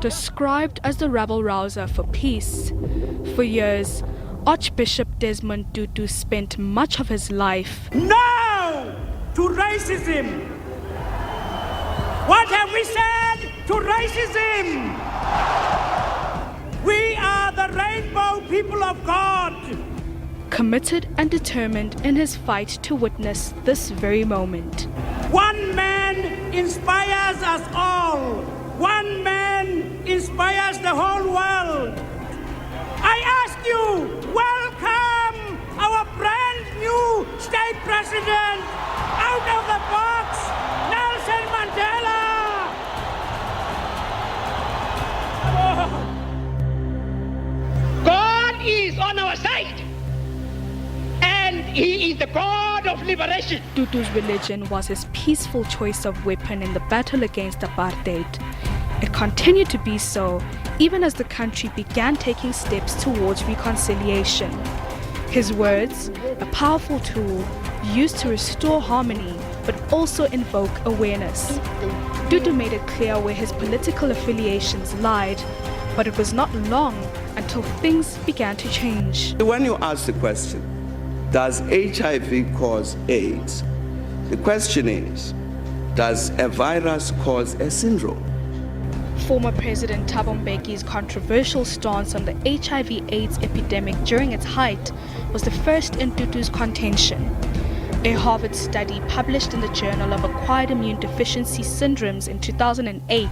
Described as the rabble-rouser for peace, for years, Archbishop Desmond Tutu spent much of his life No to racism! What have we said to racism? We are the rainbow people of God. committed and determined in his fight to witness this very moment. One man inspires us all. One man inspires the whole world. I ask you, welcome our brand new state president, out of the box, Nelson Mandela. God is on our side, and He is the God of liberation. Tutu's religion was his peaceful choice of weapon in the battle against apartheid. It continued to be so even as the country began taking steps towards reconciliation. His words, a powerful tool used to restore harmony but also invoke awareness. Tutu made it clear where his political affiliations lied, but it was not long until things began to change. When you ask the question, does HIV cause AIDS? The question is, does a virus cause a syndrome? Former President Thabo Mbeki's controversial stance on the HIV/AIDS epidemic during its height was the first in Tutu's contention. A Harvard study published in the Journal of Acquired Immune Deficiency Syndromes in 2008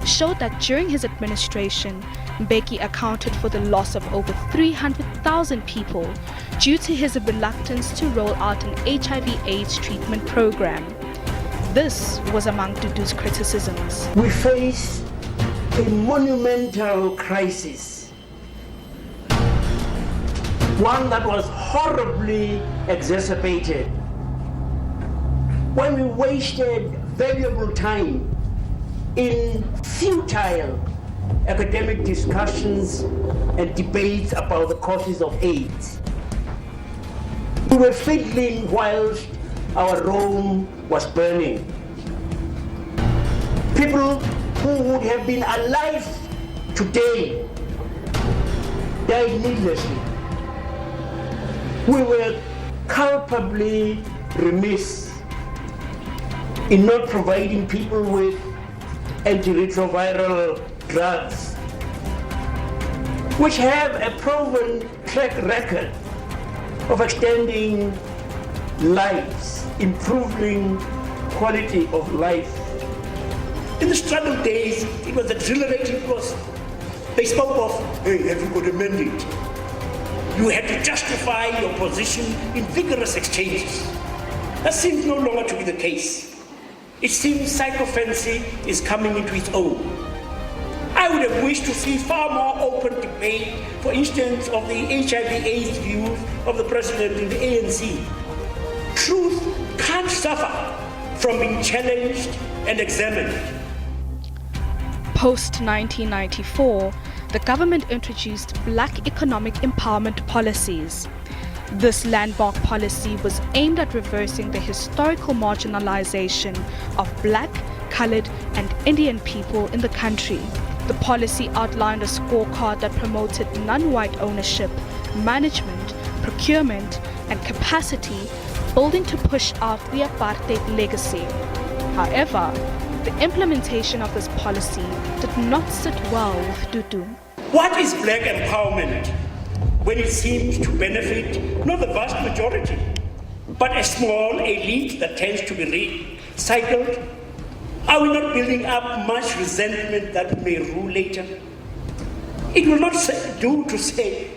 showed that during his administration, Mbeki accounted for the loss of over 300,000 people due to his reluctance to roll out an HIV/AIDS treatment program. This was among Tutu's criticisms. We face a monumental crisis, one that was horribly exacerbated when we wasted valuable time in futile academic discussions and debates about the causes of AIDS. We were fiddling whilst our Rome was burning. People who would have been alive today died needlessly. We were culpably remiss in not providing people with antiretroviral drugs, which have a proven track record of extending lives, improving quality of life. In the struggle days, it was exhilarating because they spoke of, hey, have you got a mandate? You had to justify your position in vigorous exchanges. That seems no longer to be the case. It seems psychophancy is coming into its own. I would have wished to see far more open debate, for instance, of the HIV/AIDS views of the president in the ANC. Truth can't suffer from being challenged and examined. Post-1994, the government introduced black economic empowerment policies. This landmark policy was aimed at reversing the historical marginalization of black, colored, and Indian people in the country. The policy outlined a scorecard that promoted non-white ownership, management, procurement, and capacity building to push out the apartheid legacy. However, the implementation of this policy did not sit well with Tutu. What is black empowerment when it seems to benefit not the vast majority, but a small elite that tends to be recycled? Are we not building up much resentment that may rule later? It will not do to say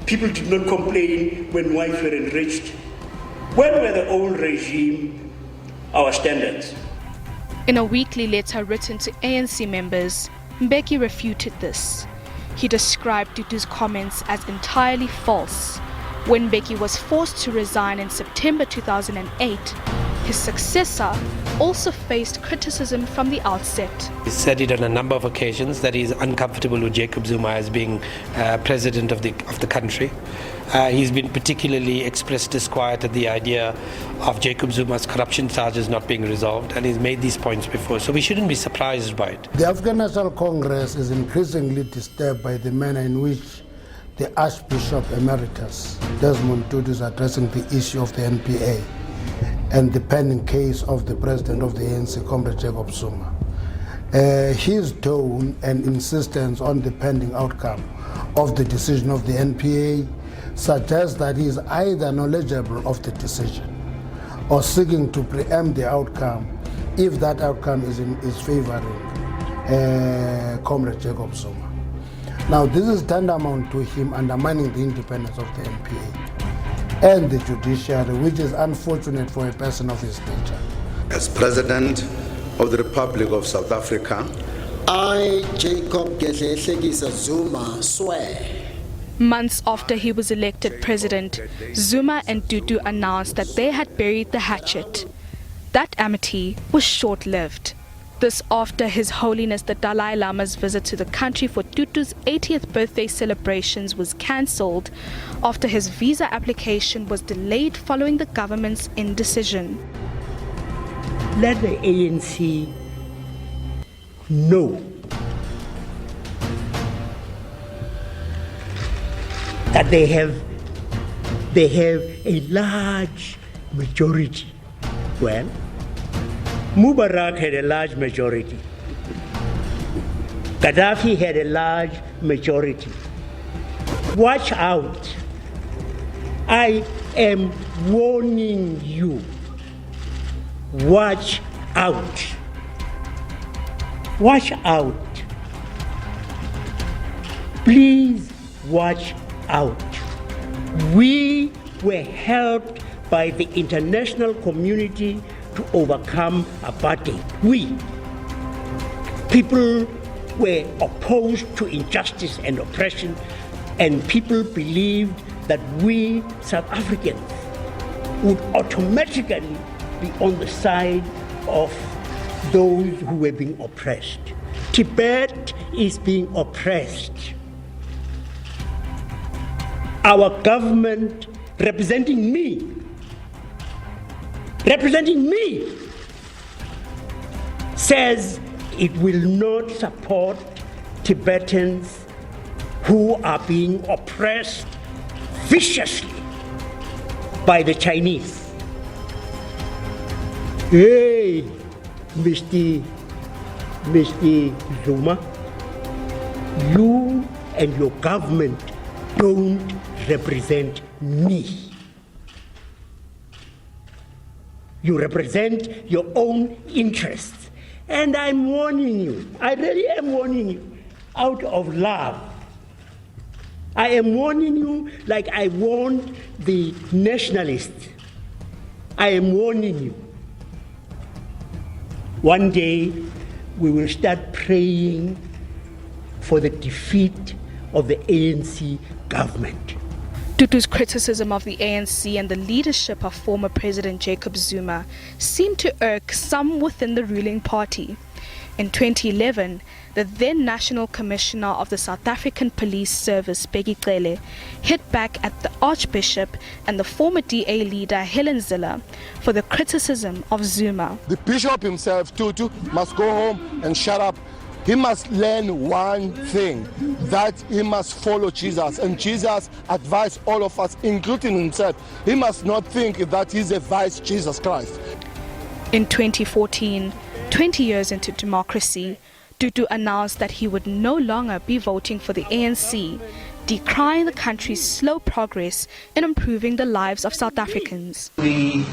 people did not complain when whites were enriched. When were the old regime our standards? In a weekly letter written to ANC members, Mbeki refuted this. He described Tutu's comments as entirely false. When Mbeki was forced to resign in September 2008, His successor also faced criticism from the outset. He said it on a number of occasions that he's uncomfortable with Jacob Zuma as being president of the country. He's been particularly expressed disquiet at the idea of Jacob Zuma's corruption charges not being resolved, and he's made these points before, so we shouldn't be surprised by it. The African National Congress is increasingly disturbed by the manner in which the Archbishop Emeritus Desmond Tutu is addressing the issue of the NPA and the pending case of the president of the ANC, Comrade Jacob Zuma. His tone and insistence on the pending outcome of the decision of the NPA suggests that he is either knowledgeable of the decision or seeking to preempt the outcome if that outcome is favoring Comrade Jacob Zuma. Now, this is tantamount to him undermining the independence of the NPA and the judiciary, which is unfortunate for a person of his nature. As President of the Republic of South Africa, I, Jacob Zuma, swear. Months after he was elected president, Zuma and Tutu announced that they had buried the hatchet. That amity was short-lived. This after His Holiness the Dalai Lama's visit to the country for Tutu's 80th birthday celebrations was cancelled after his visa application was delayed following the government's indecision. Let the ANC know that they have a large majority. Well, Mubarak had a large majority. Gaddafi had a large majority. Watch out. I am warning you. Watch out. Watch out. Please watch out. We were helped by the international community to overcome apartheid. We, people were opposed to injustice and oppression, and people believed that we South Africans would automatically be on the side of those who were being oppressed. Tibet is being oppressed. Our government, representing me, says it will not support Tibetans who are being oppressed viciously by the Chinese. Hey, Mr. Zuma, you and your government don't represent me. You represent your own interests. And I'm warning you, I really am warning you, out of love. I am warning you like I warned the nationalists. I am warning you. One day, we will start praying for the defeat of the ANC government. Tutu's criticism of the ANC and the leadership of former President Jacob Zuma seemed to irk some within the ruling party. In 2011, the then National Commissioner of the South African Police Service, Bheki Cele, hit back at the Archbishop and the former DA leader, Helen Zille, for the criticism of Zuma. The Bishop himself, Tutu, must go home and shut up. He must learn one thing, that he must follow Jesus. And Jesus advised all of us, including himself. He must not think that he's a vice Jesus Christ. In 2014, 20 years into democracy, Tutu announced that he would no longer be voting for the ANC, decrying the country's slow progress in improving the lives of South Africans. We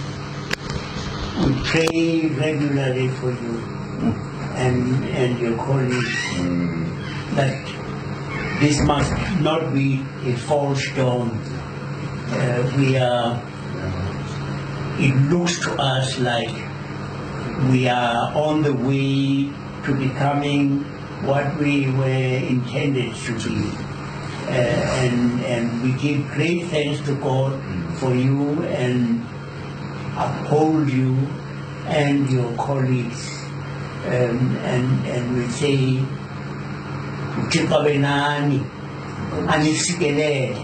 pray regularly for you and your colleagues that this must not be a false dawn. It looks to us like we are on the way to becoming what we were intended to be. And we give great thanks to God for you and uphold you and your colleagues, and we say, Chikabenani, Anisikelele,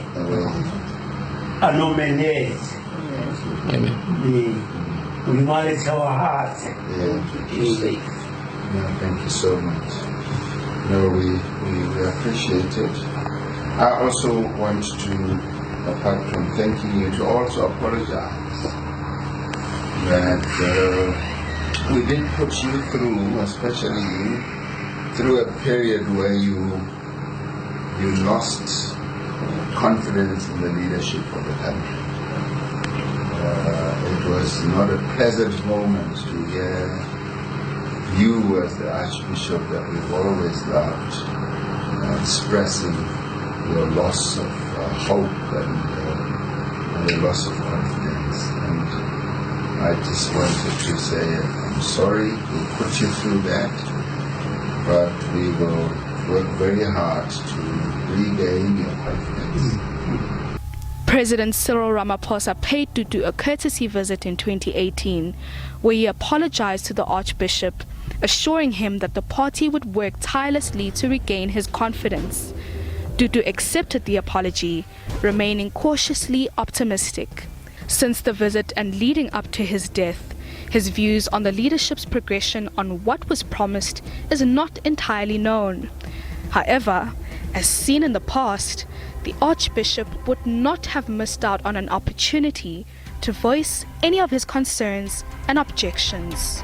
Anomenes. We acknowledge our hearts. Thank you so much. No, we appreciate it. I also want to, apart from thanking you, to also apologize that we did put you through, especially you, through a period where you lost confidence in the leadership of the country. It was not a pleasant moment to hear you as the Archbishop that we've always loved expressing your loss of hope and the loss of confidence. And I just wanted to say I'm sorry we put you through that, but we will work very hard to regain your confidence. President Cyril Ramaphosa paid Tutu a courtesy visit in 2018, where he apologized to the Archbishop, assuring him that the party would work tirelessly to regain his confidence. Tutu accepted the apology, remaining cautiously optimistic. Since the visit and leading up to his death, his views on the leadership's progression on what was promised is not entirely known. However, as seen in the past, the Archbishop would not have missed out on an opportunity to voice any of his concerns and objections.